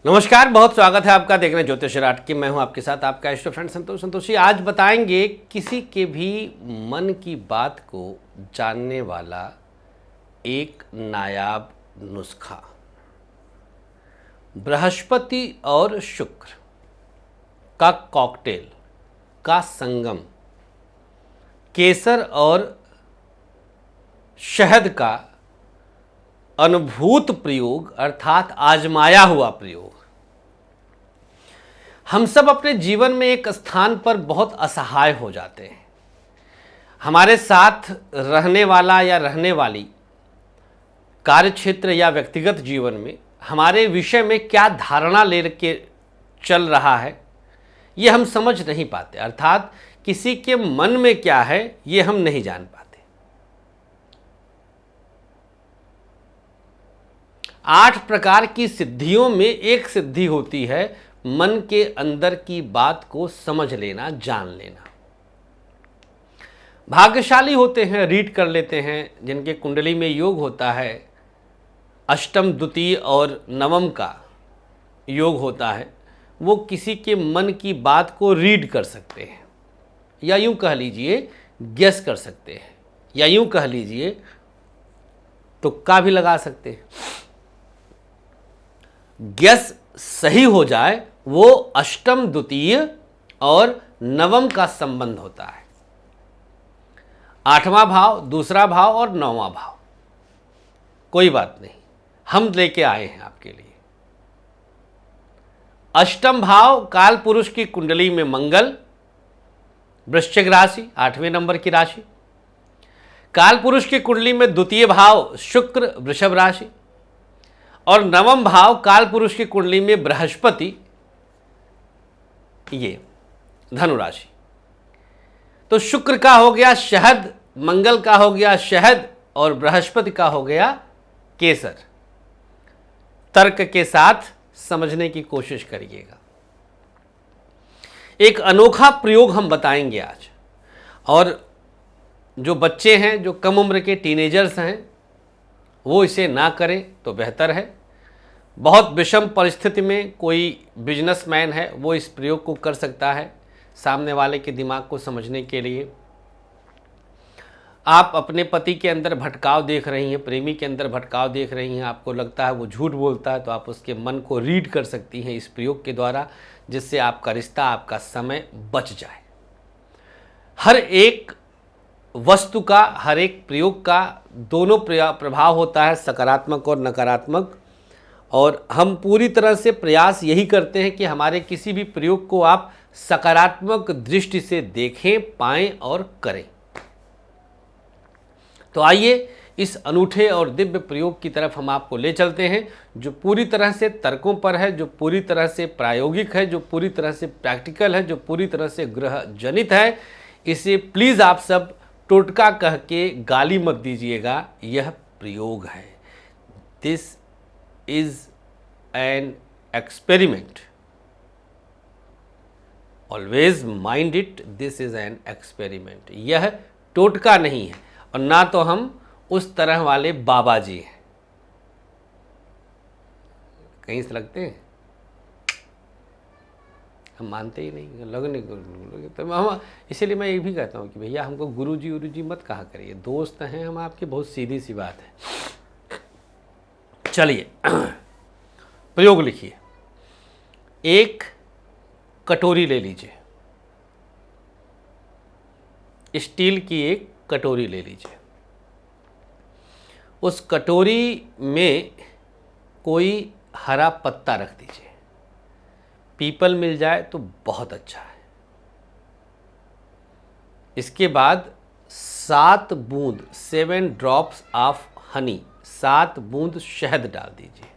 नमस्कार, बहुत स्वागत है आपका। देख रहे हैं ज्योतिष राट की। मैं हूं आपके साथ आपका इष्ट फ्रेंड संतोषी। आज बताएंगे किसी के भी मन की बात को जानने वाला एक नायाब नुस्खा। बृहस्पति और शुक्र का कॉकटेल का संगम, केसर और शहद का अनुभूत प्रयोग अर्थात आजमाया हुआ प्रयोग। हम सब अपने जीवन में एक स्थान पर बहुत असहाय हो जाते हैं। हमारे साथ रहने वाला या रहने वाली कार्यक्षेत्र या व्यक्तिगत जीवन में हमारे विषय में क्या धारणा लेके चल रहा है ये हम समझ नहीं पाते, अर्थात किसी के मन में क्या है ये हम नहीं जान पाते। 8 प्रकार की सिद्धियों में एक सिद्धि होती है मन के अंदर की बात को समझ लेना, जान लेना। भाग्यशाली होते हैं, रीड कर लेते हैं, जिनके कुंडली में योग होता है, अष्टम, द्वितीय और नवम का योग होता है, वो किसी के मन की बात को रीड कर सकते हैं, या यूं कह लीजिए गेस कर सकते हैं, या यूं कह लीजिए तुक्का भी लगा सकते हैं। गेस सही हो जाए वो अष्टम, द्वितीय और नवम का संबंध होता है। 8वां भाव, दूसरा भाव और 9वां भाव, कोई बात नहीं, हम लेके आए हैं आपके लिए। अष्टम भाव काल पुरुष की कुंडली में मंगल, वृश्चिक राशि, 8वें नंबर की राशि। काल पुरुष की कुंडली में द्वितीय भाव शुक्र, वृषभ राशि। और नवम भाव काल पुरुष की कुंडली में बृहस्पति, ये धनु राशि। तो शुक्र का हो गया शहद, मंगल का हो गया शहद और बृहस्पति का हो गया केसर। तर्क के साथ समझने की कोशिश करिएगा। एक अनोखा प्रयोग हम बताएंगे आज, और जो बच्चे हैं, जो कम उम्र के टीनेजर्स हैं, वो इसे ना करें तो बेहतर है। बहुत विषम परिस्थिति में कोई बिजनेसमैन है वो इस प्रयोग को कर सकता है सामने वाले के दिमाग को समझने के लिए। आप अपने पति के अंदर भटकाव देख रही हैं, प्रेमी के अंदर भटकाव देख रही हैं, आपको लगता है वो झूठ बोलता है, तो आप उसके मन को रीड कर सकती हैं इस प्रयोग के द्वारा, जिससे आपका रिश्ता, आपका समय बच जाए। हर एक वस्तु का, हर एक प्रयोग का दोनों प्रभाव होता है, सकारात्मक और नकारात्मक। और हम पूरी तरह से प्रयास यही करते हैं कि हमारे किसी भी प्रयोग को आप सकारात्मक दृष्टि से देखें, पाएं और करें। तो आइए इस अनूठे और दिव्य प्रयोग की तरफ हम आपको ले चलते हैं, जो पूरी तरह से तर्कों पर है, जो पूरी तरह से प्रायोगिक है, जो पूरी तरह से प्रैक्टिकल है, जो पूरी तरह से ग्रह जनित है। इसे प्लीज़ आप सब टोटका कह के गाली मत दीजिएगा, यह प्रयोग है। This is an experiment. Always mind it, this is an experiment. यह टोटका नहीं है, और ना तो हम उस तरह वाले बाबा जी हैं। कहीं से लगते हैं, हम मानते ही नहीं, लगने तो हम, इसीलिए मैं ये भी कहता हूँ कि भैया हमको गुरुजी मत कहा करिए, दोस्त हैं हम आपके, बहुत सीधी सी बात है। चलिए प्रयोग लिखिए। एक कटोरी ले लीजिए, स्टील की एक कटोरी ले लीजिए। उस कटोरी में कोई हरा पत्ता रख दीजिए, पीपल मिल जाए तो बहुत अच्छा है। इसके बाद 7 बूंद 7 ड्रॉप्स ऑफ हनी, 7 बूंद शहद डाल दीजिए,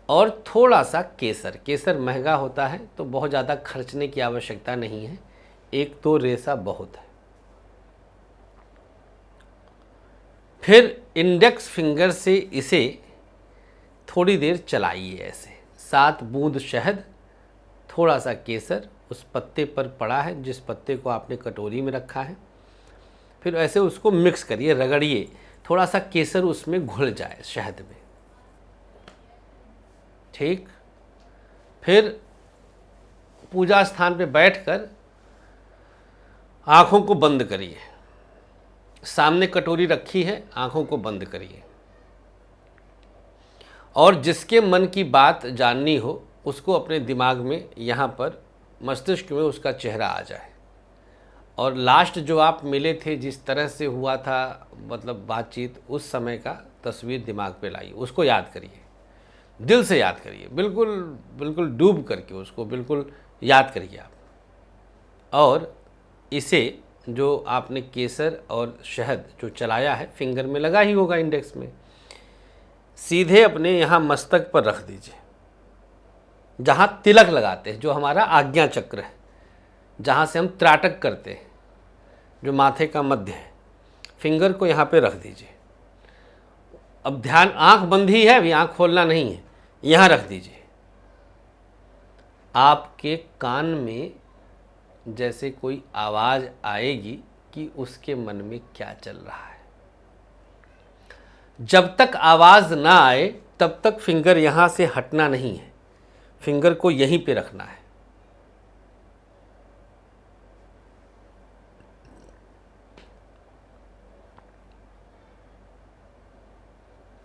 और थोड़ा सा केसर। केसर महंगा होता है तो बहुत ज़्यादा खर्चने की आवश्यकता नहीं है, 1-2 रेसा बहुत है। फिर इंडेक्स फिंगर से इसे थोड़ी देर चलाइए ऐसे। 7 बूंद शहद, थोड़ा सा केसर उस पत्ते पर पड़ा है जिस पत्ते को आपने कटोरी में रखा है। फिर ऐसे उसको मिक्स करिए, रगड़िए, थोड़ा सा केसर उसमें घुल जाए शहद में। ठीक। फिर पूजा स्थान पे बैठकर आँखों को बंद करिए। सामने कटोरी रखी है, आँखों को बंद करिए और जिसके मन की बात जाननी हो उसको अपने दिमाग में यहाँ पर मस्तिष्क में उसका चेहरा आ जाए और लास्ट जो आप मिले थे, जिस तरह से हुआ था मतलब बातचीत, उस समय का तस्वीर दिमाग पे लाइए, उसको याद करिए, दिल से याद करिए, बिल्कुल बिल्कुल डूब करके उसको बिल्कुल याद करिए आप। और इसे जो आपने केसर और शहद जो चलाया है, फिंगर में लगा ही होगा, इंडेक्स में, सीधे अपने यहाँ मस्तक पर रख दीजिए, जहाँ तिलक लगाते हैं, जो हमारा आज्ञा चक्र है, जहाँ से हम त्राटक करते हैं, जो माथे का मध्य है, फिंगर को यहाँ पे रख दीजिए। अब ध्यान, आंख बंद ही है, अभी आंख खोलना नहीं है, यहाँ रख दीजिए। आपके कान में जैसे कोई आवाज़ आएगी कि उसके मन में क्या चल रहा है। जब तक आवाज़ ना आए तब तक फिंगर यहाँ से हटना नहीं है, फिंगर को यहीं पे रखना है।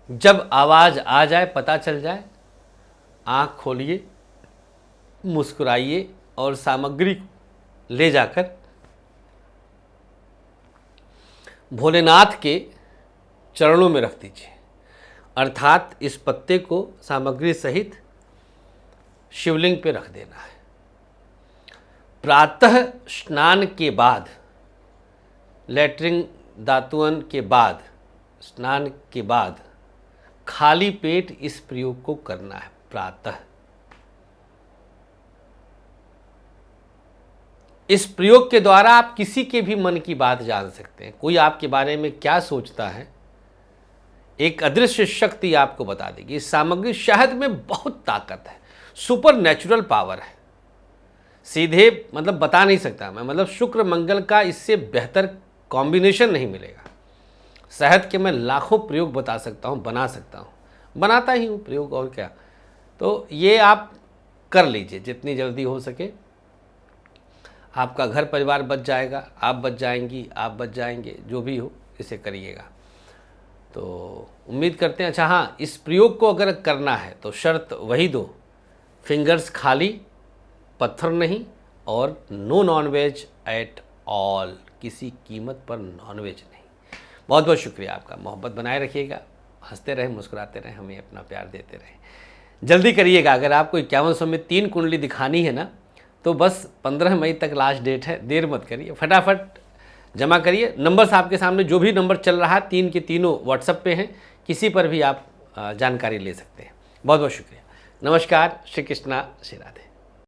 जब आवाज़ आ जाए, पता चल जाए, आँख खोलिए, मुस्कुराइए और सामग्री ले जाकर भोलेनाथ के चरणों में रख दीजिए। अर्थात इस पत्ते को सामग्री सहित शिवलिंग पे रख देना है। प्रातः स्नान के बाद, लैट्रिन दातुअन के बाद, स्नान के बाद खाली पेट इस प्रयोग को करना है। प्रातः इस प्रयोग के द्वारा आप किसी के भी मन की बात जान सकते हैं। कोई आपके बारे में क्या सोचता है, एक अदृश्य शक्ति आपको बता देगी। इस सामग्री, शहद में बहुत ताकत है, सुपर नेचुरल पावर है, सीधे मतलब बता नहीं सकता मैं, मतलब शुक्र मंगल का इससे बेहतर कॉम्बिनेशन नहीं मिलेगा। शहद के मैं लाखों प्रयोग बता सकता हूँ, बना सकता हूँ, बनाता ही हूँ प्रयोग, और क्या। तो ये आप कर लीजिए जितनी जल्दी हो सके। आपका घर परिवार बच जाएगा, आप बच जाएंगी, आप बच जाएंगे, जो भी हो इसे करिएगा। तो उम्मीद करते हैं। अच्छा हाँ, इस प्रयोग को अगर करना है तो शर्त वही दो, फिंगर्स खाली, पत्थर नहीं, और नो नॉनवेज एट ऑल, किसी कीमत पर नॉनवेज नहीं। बहुत बहुत शुक्रिया आपका। मोहब्बत बनाए रखिएगा, हंसते रहें, मुस्कुराते रहें, हमें अपना प्यार देते रहें। जल्दी करिएगा। अगर आपको 5100 में 3 कुंडली दिखानी है ना, तो बस 15 मई तक लास्ट डेट है, देर मत करिए, फटाफट जमा करिए। नंबर्स आपके सामने, जो भी नंबर चल रहा है, 3 के तीनों व्हाट्सएप पे हैं, किसी पर भी आप जानकारी ले सकते हैं। बहुत बहुत शुक्रिया। नमस्कार, श्री कृष्णा, श्री राधे।